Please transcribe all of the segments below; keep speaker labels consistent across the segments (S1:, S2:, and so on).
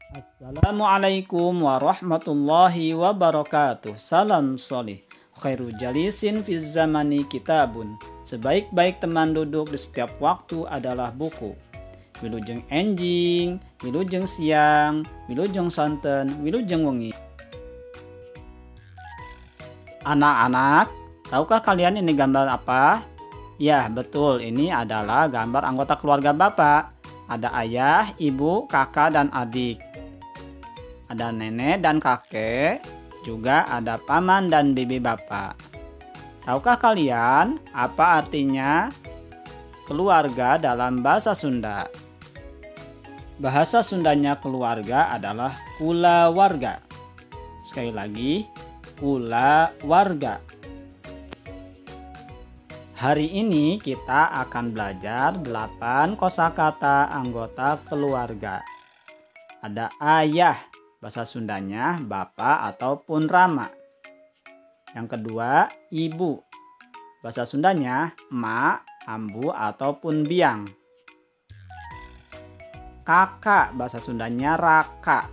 S1: Assalamualaikum warahmatullahi wabarakatuh. Salam solih. Khairu jalisin fiz zamani kitabun. Sebaik-baik teman duduk di setiap waktu adalah buku. Wilujeng enjing, wilujeng siang, wilujeng santen, wilujeng wengi. Anak-anak, tahukah kalian ini gambar apa? Ya, betul, ini adalah gambar anggota keluarga Bapak. Ada ayah, ibu, kakak, dan adik. Ada nenek dan kakek, juga ada paman dan bibi Bapak. Tahukah kalian apa artinya keluarga dalam bahasa Sunda? Bahasa Sundanya keluarga adalah kulawarga. Sekali lagi, kulawarga. Hari ini kita akan belajar 8 kosakata anggota keluarga. Ada ayah, bahasa Sundanya bapak ataupun rama. Yang kedua, ibu, bahasa Sundanya emak, ambu ataupun biang. Kakak, bahasa Sundanya raka.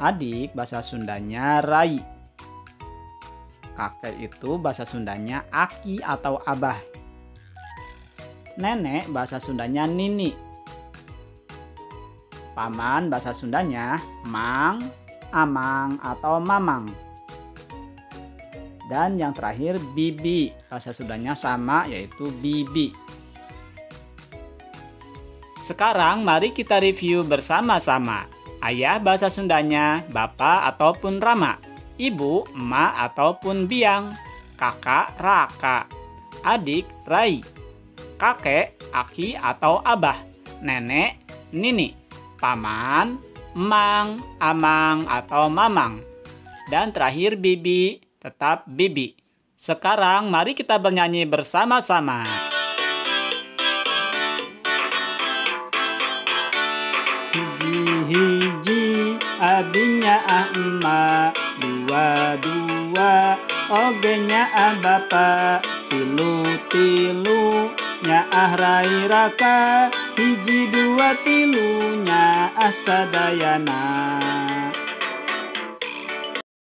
S1: Adik, bahasa Sundanya rai. Kakek itu bahasa Sundanya aki atau abah. Nenek, bahasa Sundanya nini. Paman, bahasa Sundanya mang, amang atau mamang. Dan yang terakhir bibi, bahasa Sundanya sama yaitu bibi. Sekarang mari kita review bersama-sama. Ayah bahasa Sundanya bapak ataupun rama. Ibu emak ataupun biang. Kakak raka. Adik rai. Kakek aki atau abah. Nenek nini. Paman, emang, amang atau mamang. Dan terakhir bibi, tetap bibi. Sekarang mari kita bernyanyi bersama-sama. Hiji-hiji abinya emak, dua-dua ogenya bapak, tilu-tilu nyaah rai raka, hiji dua tilunya asadayana.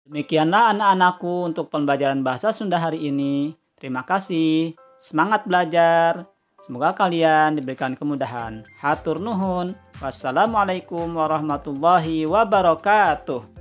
S1: Demikianlah anak-anakku untuk pembelajaran bahasa Sunda hari ini. Terima kasih. Semangat belajar. Semoga kalian diberikan kemudahan. Hatur nuhun. Wassalamualaikum warahmatullahi wabarakatuh.